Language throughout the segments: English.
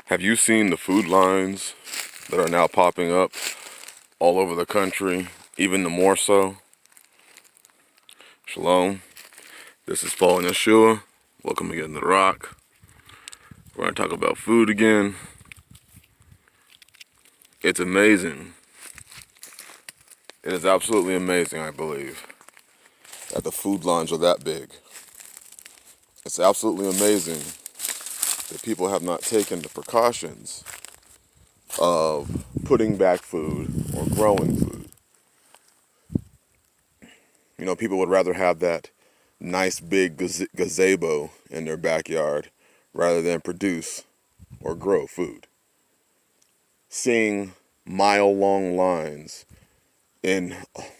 Have you seen the food lines that are now popping up all over the country, even the more so? Shalom, this is Paul and Yahshua. Welcome again to The Rock. We're going to talk about food again. It's amazing. It is absolutely amazing, I believe, that the food lines are that big. It's absolutely amazing that people have not taken the precautions of putting back food or growing food. You know, people would rather have that nice big gazebo in their backyard rather than produce or grow food. Seeing mile-long lines in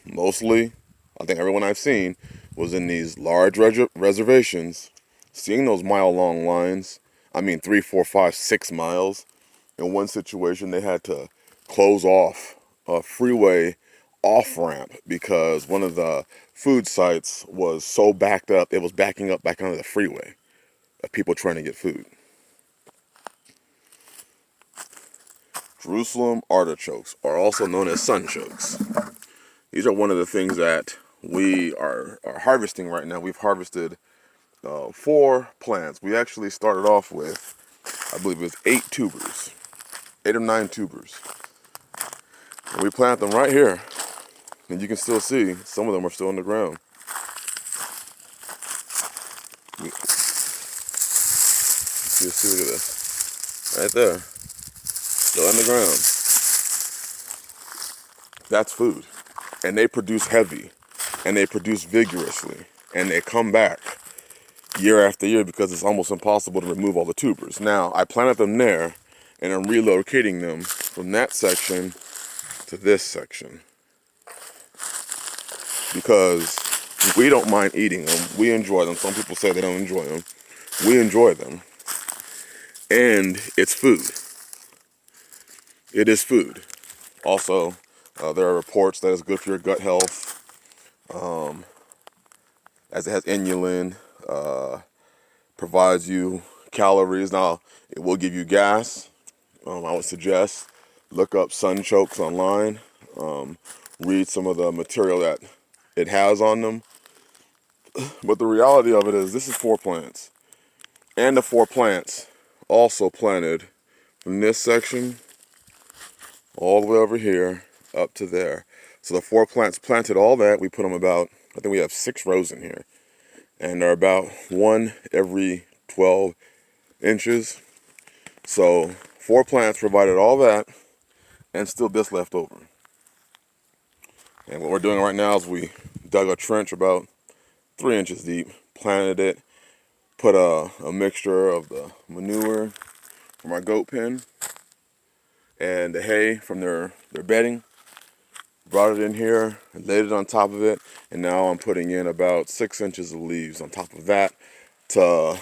mostly, I think everyone I've seen was in these large reservations. Seeing those mile-long lines, I mean 3, 4, 5, 6 miles. In one situation, they had to close off a freeway off-ramp because one of the food sites was so backed up, it was backing up back onto the freeway of people trying to get food. Jerusalem artichokes are also known as sunchokes. These are one of the things that we are harvesting right now. We've harvested 4 plants. We actually started off with, I believe it was 8 tubers, 8 or 9 tubers. And we planted them right here. And you can still see some of them are still in the ground. You see, look at this. Right there. Still in the ground. That's food. And they produce heavy. And they produce vigorously. And they come back year after year because it's almost impossible to remove all the tubers. Now, I planted them there, and I'm relocating them from that section to this section. Because we don't mind eating them. We enjoy them. Some people say they don't enjoy them. We enjoy them. And it's food. It is food. Also, there are reports that it's good for your gut health, as it has inulin, provides you calories. Now, it will give you gas. I would suggest look up sunchokes online, read some of the material that it has on them. But the reality of it is this is 4 plants. And the 4 plants also planted from this section all the way over here up to there. So the 4 plants planted all that. We put them about, I think we have 6 rows in here. And they're about 1 every 12 inches. So 4 plants provided all that and still this left over. And what we're doing right now is we dug a trench about 3 inches deep, planted it, put a mixture of the manure from our goat pen and the hay from their bedding, brought it in here and laid it on top of it, and now I'm putting in about 6 inches of leaves on top of that to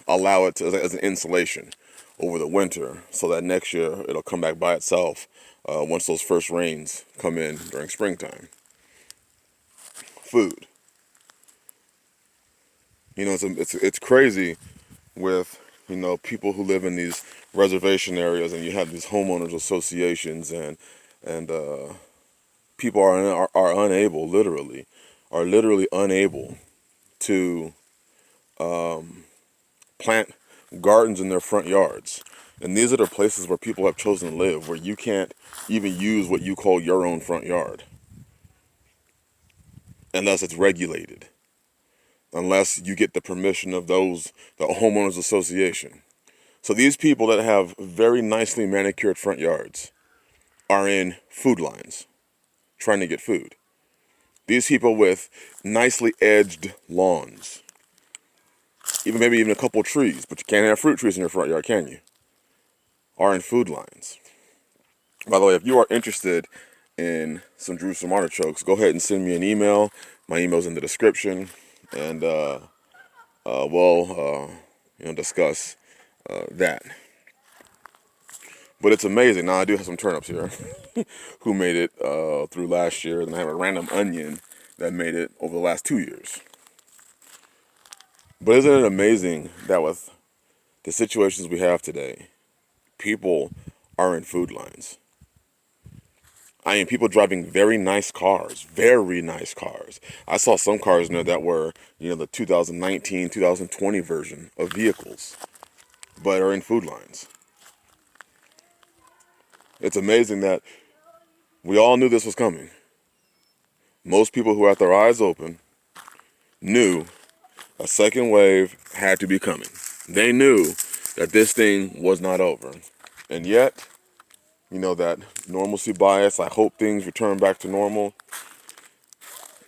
allow it to, as an insulation over the winter, so that next year it'll come back by itself once those first rains come in during springtime. Food. You know, it's crazy with, you know, people who live in these reservation areas, and you have these homeowners associations, and people are unable, literally unable to plant gardens in their front yards. And these are the places where people have chosen to live, where you can't even use what you call your own front yard unless it's regulated, unless you get the permission of the homeowners association. So these people that have very nicely manicured front yards are in food lines trying to get food. These people with nicely edged lawns, maybe even a couple trees, but you can't have fruit trees in your front yard, can you? Are in food lines. By the way, if you are interested in some Jerusalem artichokes, go ahead and send me an email. My email's in the description, and we'll discuss that. But it's amazing. Now, I do have some turnips here who made it through last year. Then I have a random onion that made it over the last 2 years. But isn't it amazing that with the situations we have today, people are in food lines. I mean, people driving very nice cars, very nice cars. I saw some cars in there that were, the 2019, 2020 version of vehicles, but are in food lines. It's amazing that we all knew this was coming. Most people who had their eyes open knew a second wave had to be coming. They knew that this thing was not over. And yet, that normalcy bias, I hope things return back to normal.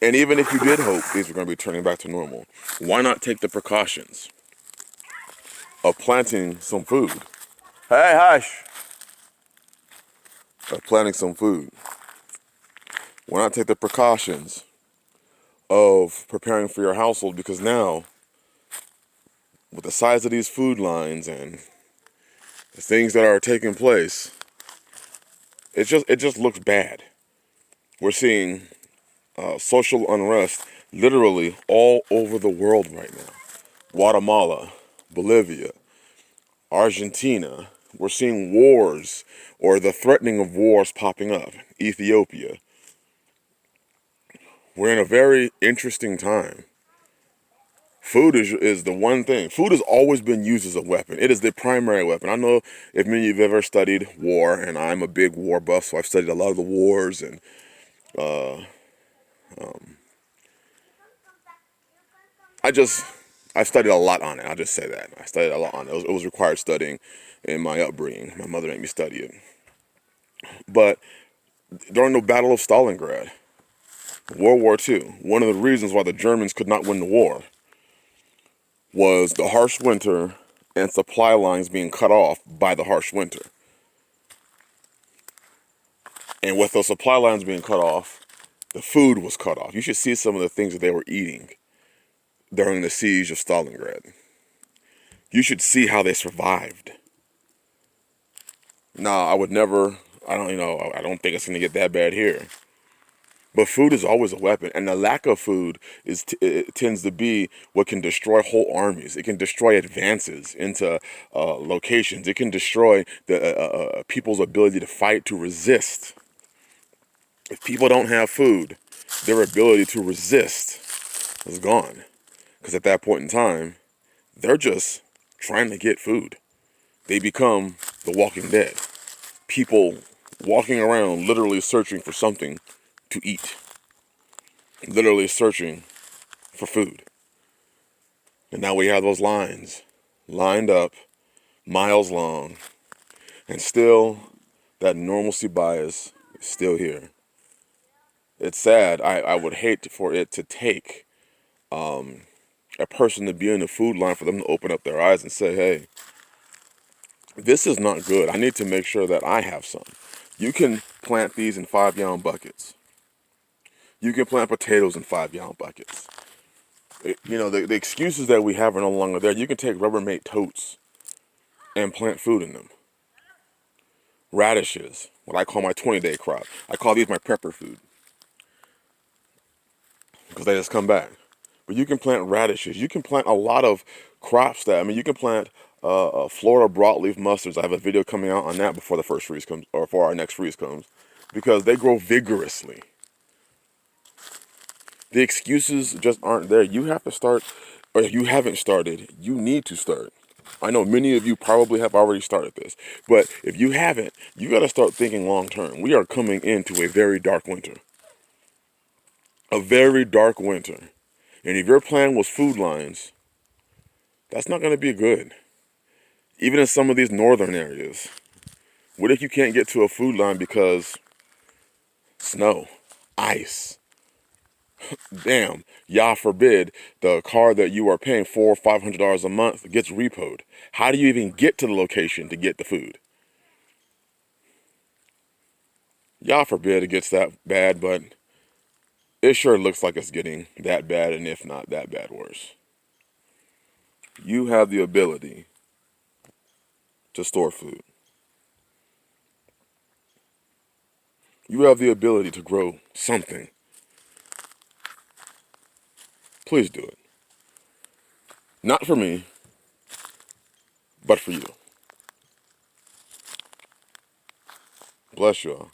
And even if you did hope things were going to be turning back to normal, why not take the precautions of planting some food? Hey, hush! Of planting some food. Why not take the precautions of preparing for your household? Because now, with the size of these food lines and the things that are taking place, it just looks bad. We're seeing social unrest literally all over the world right now. Guatemala, Bolivia, Argentina. We're seeing wars or the threatening of wars popping up. Ethiopia. We're in a very interesting time. Food is the one thing. Food has always been used as a weapon. It is the primary weapon. I know if many of you have ever studied war, and I'm a big war buff, so I've studied a lot of the wars, and I studied a lot on it. I'll just say that. I studied a lot on it. It was required studying in my upbringing. My mother made me study it. But during the Battle of Stalingrad, World War II, one of the reasons why the Germans could not win the war was the harsh winter and supply lines being cut off by the harsh winter. And with those supply lines being cut off, the food was cut off. You should see some of the things that they were eating during the siege of Stalingrad. You should see how they survived. Now, I don't think it's going to get that bad here. But food is always a weapon, and the lack of food it tends to be what can destroy whole armies. It can destroy advances into locations. It can destroy the people's ability to fight, to resist. If people don't have food, their ability to resist is gone. Because at that point in time, they're just trying to get food. They become the Walking Dead. People walking around literally searching for something to eat. Literally searching for food. And now we have those lines lined up, miles long, and still that normalcy bias is still here. It's sad. I would hate for it to take a person to be in the food line for them to open up their eyes and say, hey, this is not good. I need to make sure that I have some. You can plant these in 5-gallon buckets. You can plant potatoes in 5-gallon buckets. The excuses that we have are no longer there. You can take Rubbermaid totes and plant food in them. Radishes, what I call my 20-day crop. I call these my prepper food because they just come back. But you can plant radishes. You can plant a lot of crops you can plant Florida broadleaf mustards. I have a video coming out on that before the first freeze comes, or before our next freeze comes, because they grow vigorously. The excuses just aren't there. You have to start, or if you haven't started, you need to start. I know many of you probably have already started this, but if you haven't, you got to start thinking long term. We are coming into a very dark winter. A very dark winter. And if your plan was food lines, that's not going to be good. Even in some of these northern areas. What if you can't get to a food line because snow, ice? Damn, Yah forbid, the car that you are paying $400 or $500 a month gets repoed. How do you even get to the location to get the food? Yah forbid it gets that bad, but it sure looks like it's getting that bad, and if not that bad, worse. You have the ability to store food. You have the ability to grow something. Please do it. Not for me, but for you. Bless y'all.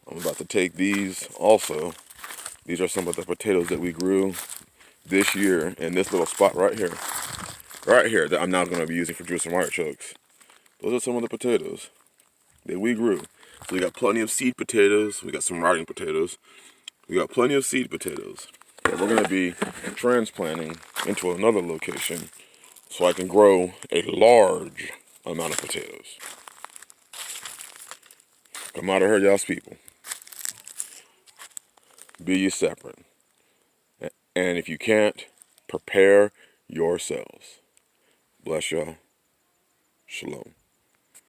I'm about to take these also. These are some of the potatoes that we grew this year in this little spot right here. Right here that I'm now going to be using for Jerusalem artichokes. Those are some of the potatoes that we grew. So we got plenty of seed potatoes. We got some rotting potatoes. We got plenty of seed potatoes that we're going to be transplanting into another location so I can grow a large amount of potatoes. Come out of here, y'all's people. Be ye separate. And if you can't, prepare yourselves. Bless y'all. Shalom.